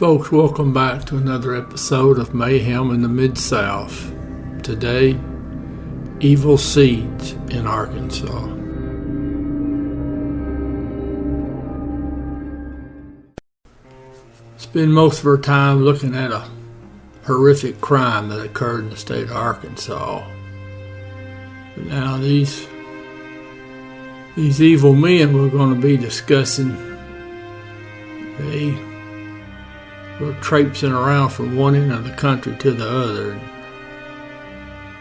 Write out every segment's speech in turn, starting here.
Folks, welcome back to another episode of Mayhem in the Midsouth. Today, evil seeds in Arkansas. Spend most of our time looking at a horrific crime that occurred in the state of Arkansas. But now these evil men we're going to be discussing, they were traipsing around from one end of the country to the other.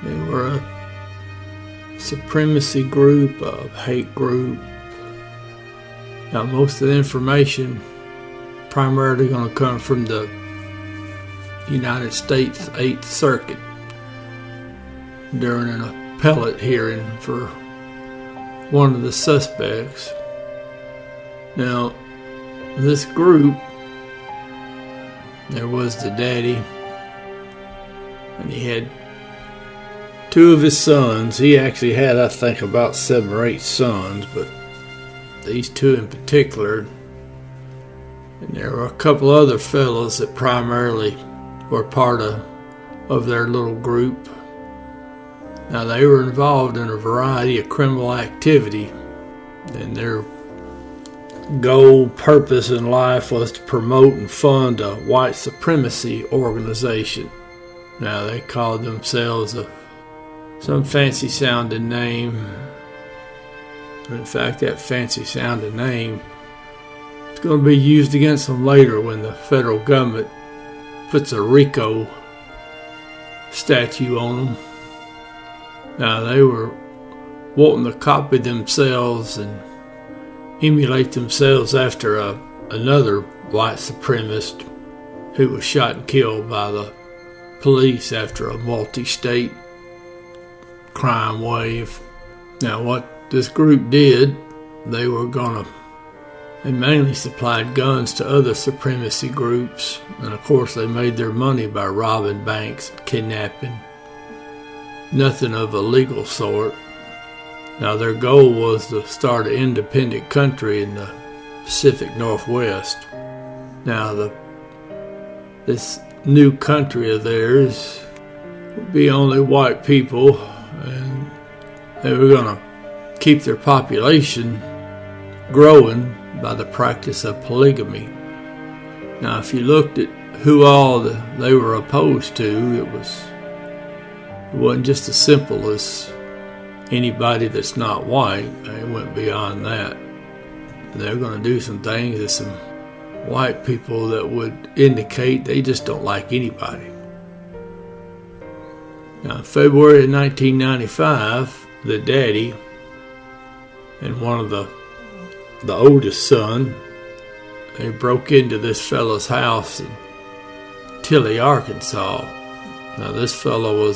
They were a supremacy group, a hate group. Now most of the information primarily going to come from the United States 8th Circuit during an appellate hearing for one of the suspects. Now, this group, there was the daddy, and he had two of his sons. He actually had, I think, about 7 or 8 sons, but these two in particular. And there were a couple other fellows that primarily were part of their little group. Now, they were involved in a variety of criminal activity, and their goal, purpose in life was to promote and fund a white supremacy organization. Now, they called themselves some fancy sounding name. In fact, that fancy sounding name is going to be used against them later when the federal government puts a RICO statue on them. Now, they were wanting to copy themselves and emulate themselves after another white supremacist who was shot and killed by the police after a multi-state crime wave. Now, what this group did, they mainly supplied guns to other supremacy groups, and of course they made their money by robbing banks and kidnapping. Nothing of a legal sort. Now, their goal was to start an independent country in the Pacific Northwest. Now, this new country of theirs would be only white people, and they were going to keep their population growing by the practice of polygamy. Now, if you looked at who all they were opposed to, it wasn't just as simple as anybody that's not white. They went beyond that. They're going to do some things to some white people that would indicate they just don't like anybody. Now, in February of 1995, the daddy and one of the oldest son, they broke into this fellow's house in Tilly, Arkansas. Now, this fellow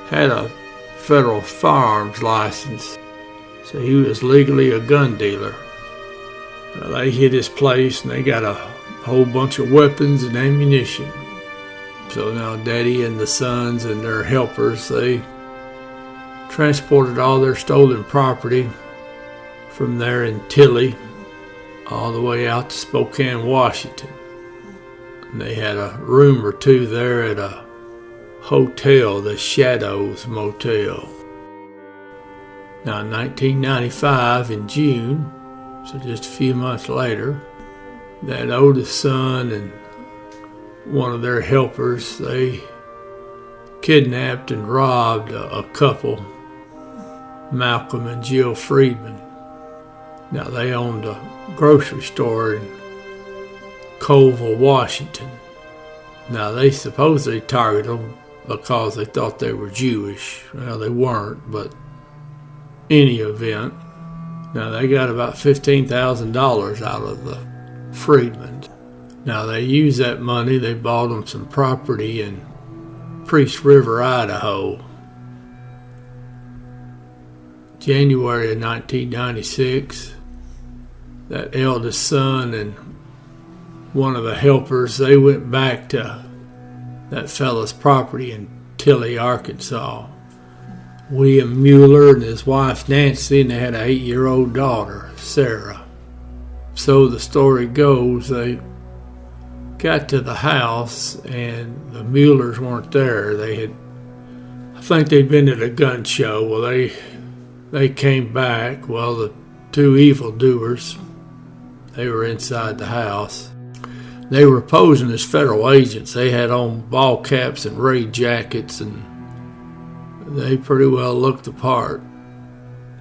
had a federal firearms license, so he was legally a gun dealer. They hit his place and they got a whole bunch of weapons and ammunition. So now Daddy and the sons and their helpers, they transported all their stolen property from there in Tilly all the way out to Spokane, Washington. And they had a room or two there at a hotel, the Shadows Motel. Now, in 1995, in June, so just a few months later, that oldest son and one of their helpers, they kidnapped and robbed a couple, Malcolm and Jill Friedman. Now, they owned a grocery store in Colville, Washington. Now, they supposedly targeted them because they thought they were Jewish. Well, they weren't, but any event. Now, they got about $15,000 out of the Friedmans. Now, they used that money, they bought them some property in Priest River, Idaho. January of 1996, that eldest son and one of the helpers, they went back to that fellow's property in Tilly, Arkansas. William Mueller and his wife Nancy, and they had an 8-year-old daughter, Sarah. So the story goes, they got to the house and the Muellers weren't there. I think they'd been at a gun show. Well, they came back. Well, the two evildoers, they were inside the house. They were posing as federal agents. They had on ball caps and raid jackets, and they pretty well looked the part.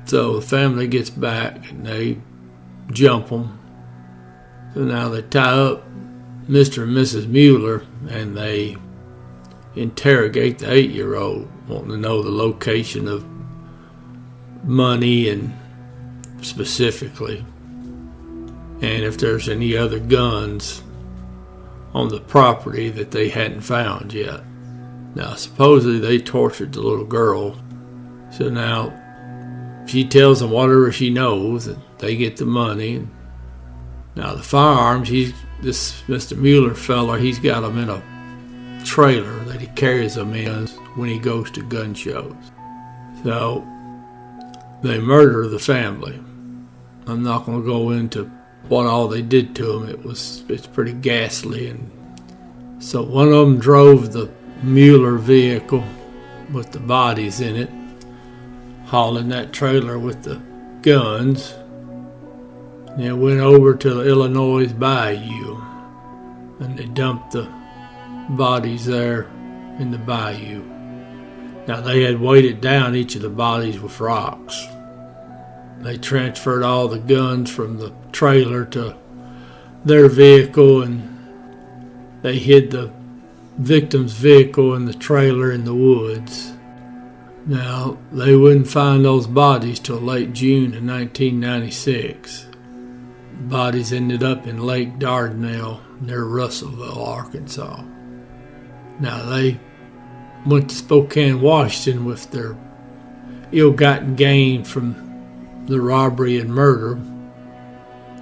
So the family gets back and they jump them. So now they tie up Mr. and Mrs. Mueller and they interrogate the 8-year-old, wanting to know the location of money and specifically, and if there's any other guns on the property that they hadn't found yet. Now, supposedly they tortured the little girl. So now she tells them whatever she knows, and they get the money. Now the firearms, this Mr. Mueller fella, he's got them in a trailer that he carries them in when he goes to gun shows. So they murder the family. I'm not going to go into what all they did to them. It's pretty ghastly. And so one of them drove the Mueller vehicle with the bodies in it, hauling that trailer with the guns. And they went over to the Illinois bayou, and they dumped the bodies there in the bayou. Now they had weighted down each of the bodies with rocks. They transferred all the guns from the trailer to their vehicle, and they hid the victim's vehicle in the trailer in the woods. Now, they wouldn't find those bodies till late June of 1996. Bodies ended up in Lake Dardanelle near Russellville, Arkansas. Now, they went to Spokane, Washington with their ill-gotten gain from the robbery and murder.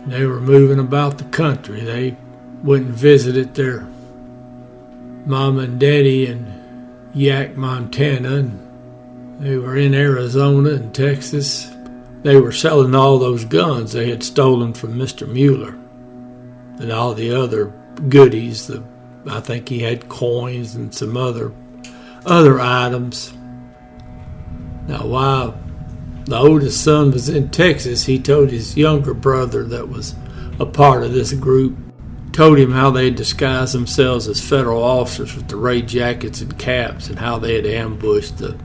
They were moving about the country. They went and visited their mom and daddy in Yaak, Montana, and they were in Arizona and Texas. They were selling all those guns they had stolen from Mr. Mueller and all the other goodies. I think he had coins and some other items. Now, while the oldest son was in Texas, he told his younger brother that was a part of this group, told him how they had disguised themselves as federal officers with the raid jackets and caps and how they had ambushed the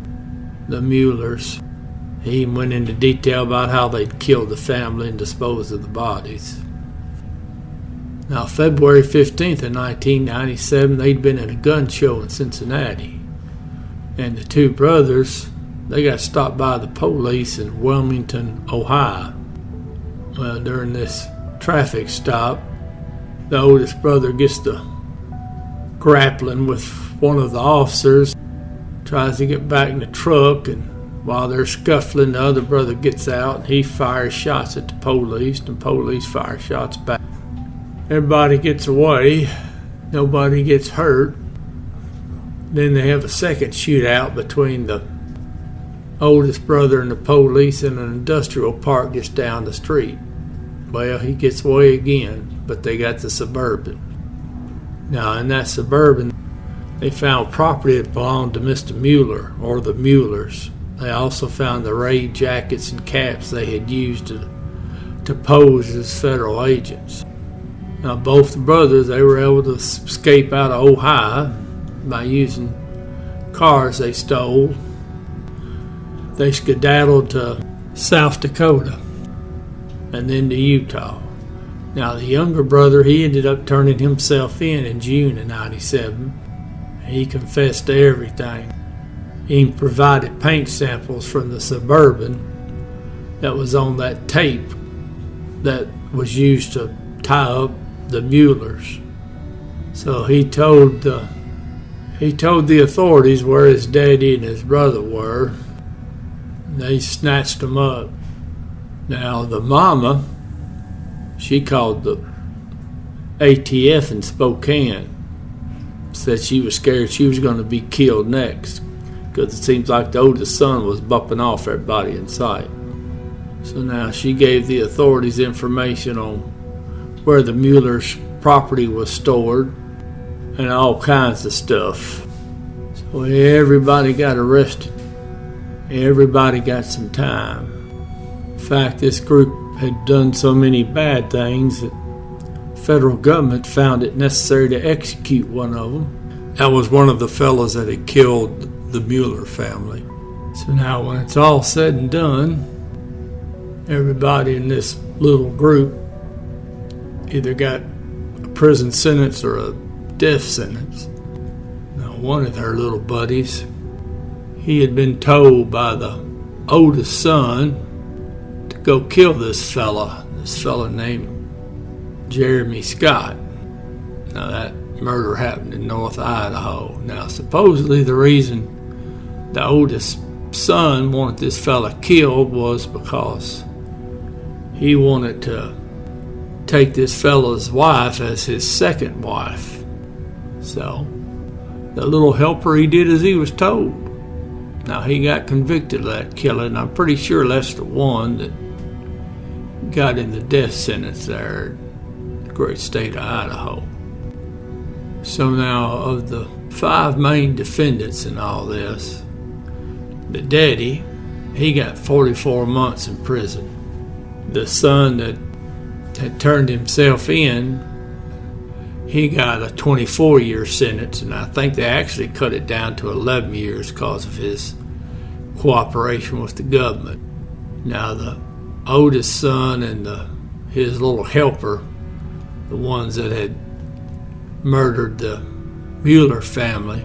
Muellers. He went into detail about how they'd killed the family and disposed of the bodies. Now, February 15th of 1997, they'd been at a gun show in Cincinnati. And the two brothers, they got stopped by the police in Wilmington, Ohio. Well, during this traffic stop, the oldest brother gets to grappling with one of the officers, tries to get back in the truck, and while they're scuffling, the other brother gets out and he fires shots at the police, and police fire shots back. Everybody gets away, nobody gets hurt. Then they have a second shootout between the oldest brother and the police in an industrial park just down the street. Well, he gets away again, but they got the Suburban. Now, in that Suburban, they found property that belonged to Mr. Mueller, or the Muellers. They also found the raid jackets and caps they had used to pose as federal agents. Now, both the brothers, they were able to escape out of Ohio by using cars they stole. They skedaddled to South Dakota and then to Utah. Now, the younger brother, he ended up turning himself in June of 97. He confessed to everything. He provided paint samples from the Suburban that was on that tape that was used to tie up the Muellers. So he told the authorities where his daddy and his brother were. They snatched them up. Now, the mama, she called the ATF in Spokane, said she was scared she was going to be killed next because it seems like the oldest son was bumping off everybody in sight. So now she gave the authorities information on where the Mueller's property was stored. and all kinds of stuff. So everybody got arrested. Everybody got some time. In fact, this group had done so many bad things that the federal government found it necessary to execute one of them. That was one of the fellows that had killed the Mueller family. So now when it's all said and done, everybody in this little group either got a prison sentence or a death sentence. Now one of their little buddies, he had been told by the oldest son to go kill this fella named Jeremy Scott. Now that murder happened in North Idaho. Now supposedly the reason the oldest son wanted this fella killed was because he wanted to take this fella's wife as his second wife. So the little helper, he did as he was told. Now he got convicted of that killing. I'm pretty sure that's the one that got in the death sentence there in the great state of Idaho. So now of the 5 main defendants in all this, the daddy, he got 44 months in prison. The son that had turned himself in, he got a 24-year sentence, and I think they actually cut it down to 11 years because of his cooperation with the government. Now the oldest son and his little helper, the ones that had murdered the Mueller family,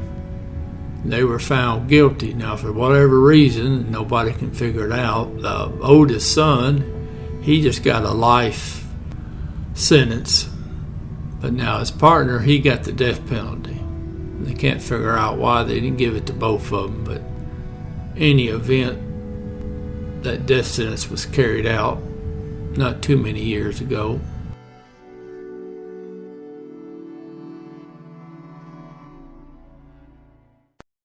they were found guilty. Now for whatever reason, nobody can figure it out, the oldest son, he just got a life sentence. But now his partner, he got the death penalty. They can't figure out why they didn't give it to both of them, but in any event, that death sentence was carried out not too many years ago.